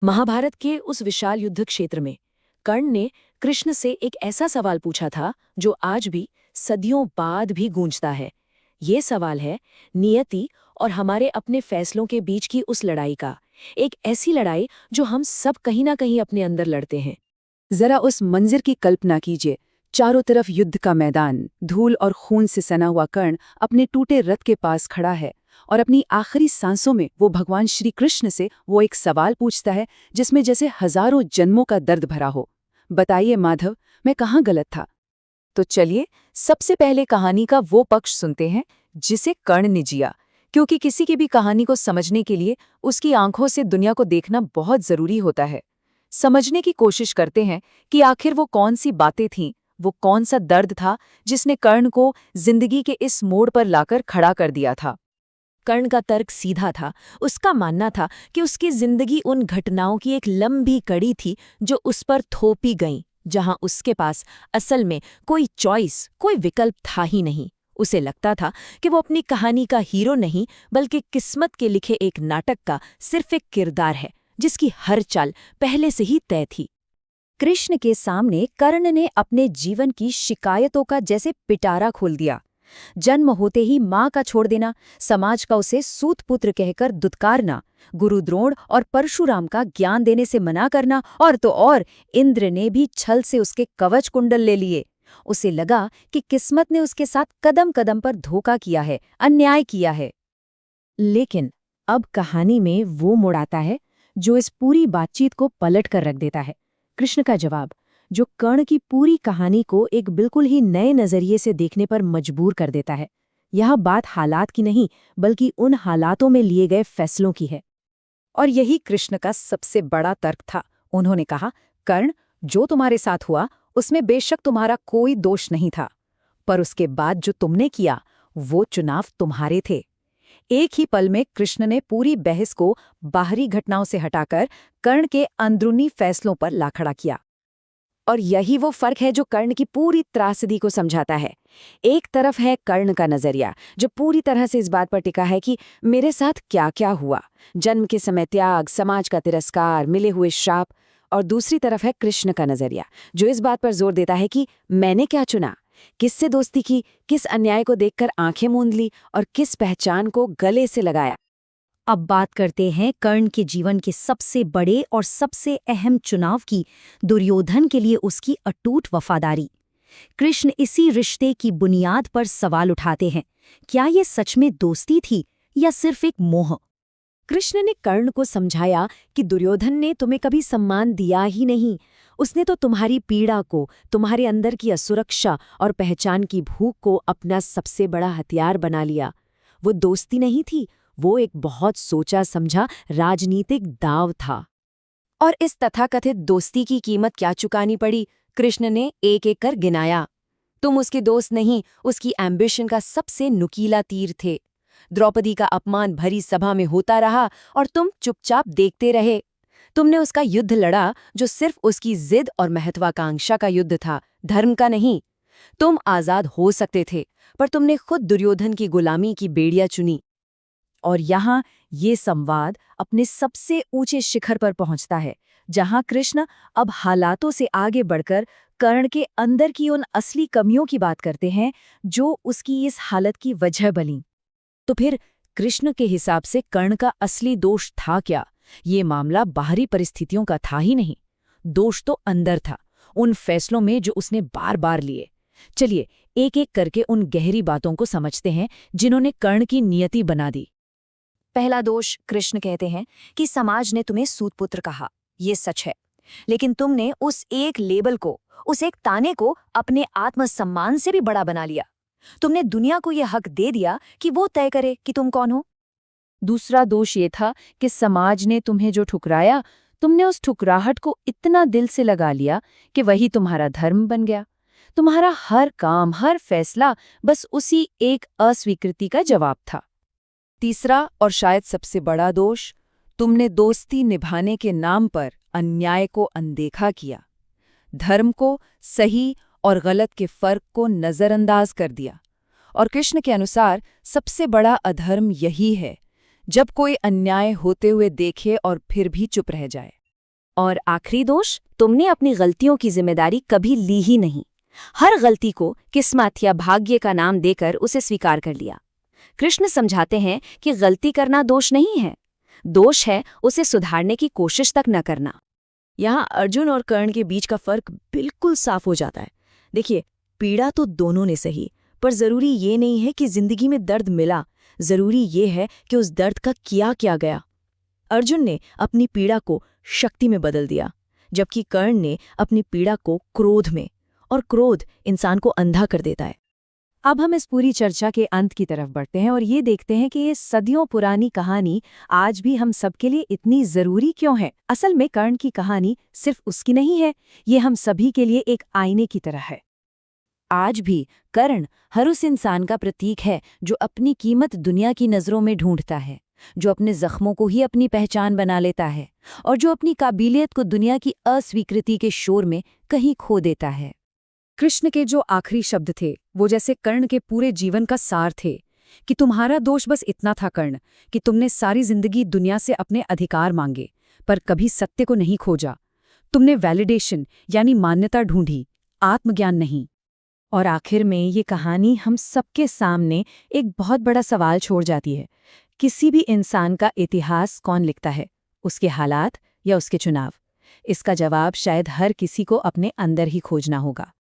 महाभारत के उस विशाल युद्ध क्षेत्र में कर्ण ने कृष्ण से एक ऐसा सवाल पूछा था जो आज भी सदियों बाद भी गूंजता है। ये सवाल है नियति और हमारे अपने फैसलों के बीच की उस लड़ाई का। एक ऐसी लड़ाई जो हम सब कहीं ना कहीं अपने अंदर लड़ते हैं। जरा उस मंजर की कल्पना कीजिए। चारों तरफ युद्ध का मैदान, धूल और खून से सना हुआ कर्ण अपने टूटे रथ के पास खड़ा है और अपनी आखिरी सांसों में वो भगवान श्री कृष्ण से वो एक सवाल पूछता है जिसमें जैसे हजारों जन्मों का दर्द भरा हो। बताइए माधव, मैं कहाँ गलत था? तो चलिए सबसे पहले कहानी का वो पक्ष सुनते हैं जिसे कर्ण ने जिया, क्योंकि किसी की भी कहानी को समझने के लिए उसकी आंखों से दुनिया को देखना बहुत जरूरी होता है। समझने की कोशिश करते हैं कि आखिर वो कौन सी बातें थीं, वो कौन सा दर्द था जिसने कर्ण को जिंदगी के इस मोड़ पर लाकर खड़ा कर दिया था। कर्ण का तर्क सीधा था। उसका मानना था कि उसकी जिंदगी उन घटनाओं की एक लंबी कड़ी थी जो उस पर थोपी गईं, जहां उसके पास असल में कोई चॉइस, कोई विकल्प था ही नहीं। उसे लगता था कि वो अपनी कहानी का हीरो नहीं, बल्कि किस्मत के लिखे एक नाटक का सिर्फ एक किरदार है जिसकी हर चाल पहले से ही तय थी। कृष्ण के सामने कर्ण ने अपने जीवन की शिकायतों का जैसे पिटारा खोल दिया। जन्म होते ही माँ का छोड़ देना, समाज का उसे सूत पुत्र कहकर दुत्कारना, गुरु द्रोण और परशुराम का ज्ञान देने से मना करना, और तो और इंद्र ने भी छल से उसके कवच कुंडल ले लिए। उसे लगा कि किस्मत ने उसके साथ कदम कदम पर धोखा किया है, अन्याय किया है। लेकिन अब कहानी में वो मोड़ आता है जो इस पूरी बातचीत को पलट कर रख देता है। कृष्ण का जवाब, जो कर्ण की पूरी कहानी को एक बिल्कुल ही नए नजरिए से देखने पर मजबूर कर देता है। यह बात हालात की नहीं, बल्कि उन हालातों में लिए गए फैसलों की है। और यही कृष्ण का सबसे बड़ा तर्क था। उन्होंने कहा, कर्ण, जो तुम्हारे साथ हुआ उसमें बेशक तुम्हारा कोई दोष नहीं था, पर उसके बाद जो तुमने किया वो चुनाव तुम्हारे थे। एक ही पल में कृष्ण ने पूरी बहस को बाहरी घटनाओं से हटाकर कर्ण के अंदरूनी फैसलों पर ला खड़ा किया। और यही वो फर्क है जो कर्ण की पूरी त्रासदी को समझाता है। एक तरफ है कर्ण का नजरिया जो पूरी तरह से इस बात पर टिका है कि मेरे साथ क्या क्या हुआ, जन्म के समय त्याग, समाज का तिरस्कार, मिले हुए श्राप। और दूसरी तरफ है कृष्ण का नजरिया जो इस बात पर जोर देता है कि मैंने क्या चुना, किससे दोस्ती की, किस अन्याय को देखकर आंखें मूंद ली और किस पहचान को गले से लगाया। अब बात करते हैं कर्ण के जीवन के सबसे बड़े और सबसे अहम चुनाव की, दुर्योधन के लिए उसकी अटूट वफादारी। कृष्ण इसी रिश्ते की बुनियाद पर सवाल उठाते हैं, क्या ये सच में दोस्ती थी या सिर्फ एक मोह? कृष्ण ने कर्ण को समझाया कि दुर्योधन ने तुम्हें कभी सम्मान दिया ही नहीं। उसने तो तुम्हारी पीड़ा को, तुम्हारे अंदर की असुरक्षा और पहचान की भूख को अपना सबसे बड़ा हथियार बना लिया। वो दोस्ती नहीं थी, वो एक बहुत सोचा समझा राजनीतिक दांव था। और इस तथाकथित दोस्ती की कीमत क्या चुकानी पड़ी, कृष्ण ने एक एक कर गिनाया। तुम उसके दोस्त नहीं, उसकी एम्बिशन का सबसे नुकीला तीर थे। द्रौपदी का अपमान भरी सभा में होता रहा और तुम चुपचाप देखते रहे। तुमने उसका युद्ध लड़ा जो सिर्फ उसकी जिद और महत्वाकांक्षा का युद्ध था, धर्म का नहीं। तुम आजाद हो सकते थे, पर तुमने खुद दुर्योधन की गुलामी की बेड़ियां चुनी। और यहाँ ये संवाद अपने सबसे ऊंचे शिखर पर पहुंचता है, जहां कृष्ण अब हालातों से आगे बढ़कर कर्ण के अंदर की उन असली कमियों की बात करते हैं जो उसकी इस हालत की वजह बनी। तो फिर कृष्ण के हिसाब से कर्ण का असली दोष था क्या? ये मामला बाहरी परिस्थितियों का था ही नहीं, दोष तो अंदर था, उन फैसलों में जो उसने बार बार लिए। चलिए एक एक करके उन गहरी बातों को समझते हैं जिन्होंने कर्ण की नियति बना दी। पहला दोष, कृष्ण कहते हैं कि समाज ने तुम्हें सूतपुत्र कहा। ये सच है, लेकिन तुमने उस एक लेबल को, उस एक ताने को अपने आत्मसम्मान से भी बड़ा बना लिया। तुमने दुनिया को यह हक दे दिया कि वो तय करे कि तुम कौन हो। दूसरा दोष ये था कि समाज ने तुम्हें जो ठुकराया, तुमने उस ठुकराहट को इतना दिल से लगा लिया कि वही तुम्हारा धर्म बन गया। तुम्हारा हर काम, हर फैसला बस उसी एक अस्वीकृति का जवाब था। तीसरा और शायद सबसे बड़ा दोष, तुमने दोस्ती निभाने के नाम पर अन्याय को अनदेखा किया, धर्म को, सही और गलत के फर्क को नजरअंदाज कर दिया। और कृष्ण के अनुसार सबसे बड़ा अधर्म यही है, जब कोई अन्याय होते हुए देखे और फिर भी चुप रह जाए। और आखिरी दोष, तुमने अपनी गलतियों की जिम्मेदारी कभी ली ही नहीं। हर गलती को किस्मत या भाग्य का नाम देकर उसे स्वीकार कर लिया। कृष्ण समझाते हैं कि गलती करना दोष नहीं है, दोष है उसे सुधारने की कोशिश तक न करना। यहाँ अर्जुन और कर्ण के बीच का फर्क बिल्कुल साफ हो जाता है। देखिए, पीड़ा तो दोनों ने सही, पर जरूरी ये नहीं है कि जिंदगी में दर्द मिला, जरूरी ये है कि उस दर्द का किया क्या गया। अर्जुन ने अपनी पीड़ा को शक्ति में बदल दिया, जबकि कर्ण ने अपनी पीड़ा को क्रोध में, और क्रोध इंसान को अंधा कर देता है। अब हम इस पूरी चर्चा के अंत की तरफ बढ़ते हैं और ये देखते हैं कि ये सदियों पुरानी कहानी आज भी हम सबके लिए इतनी जरूरी क्यों है। असल में कर्ण की कहानी सिर्फ उसकी नहीं है, ये हम सभी के लिए एक आईने की तरह है। आज भी कर्ण हर उस इंसान का प्रतीक है जो अपनी कीमत दुनिया की नज़रों में ढूंढता है, जो अपने जख्मों को ही अपनी पहचान बना लेता है और जो अपनी काबिलियत को दुनिया की अस्वीकृति के शोर में कहीं खो देता है। कृष्ण के जो आखिरी शब्द थे वो जैसे कर्ण के पूरे जीवन का सार थे कि तुम्हारा दोष बस इतना था कर्ण कि तुमने सारी जिंदगी दुनिया से अपने अधिकार मांगे पर कभी सत्य को नहीं खोजा। तुमने वैलिडेशन यानी मान्यता ढूंढी, आत्मज्ञान नहीं। और आखिर में ये कहानी हम सबके सामने एक बहुत बड़ा सवाल छोड़ जाती है। किसी भी इंसान का इतिहास कौन लिखता है, उसके हालात या उसके चुनाव? इसका जवाब शायद हर किसी को अपने अंदर ही खोजना होगा।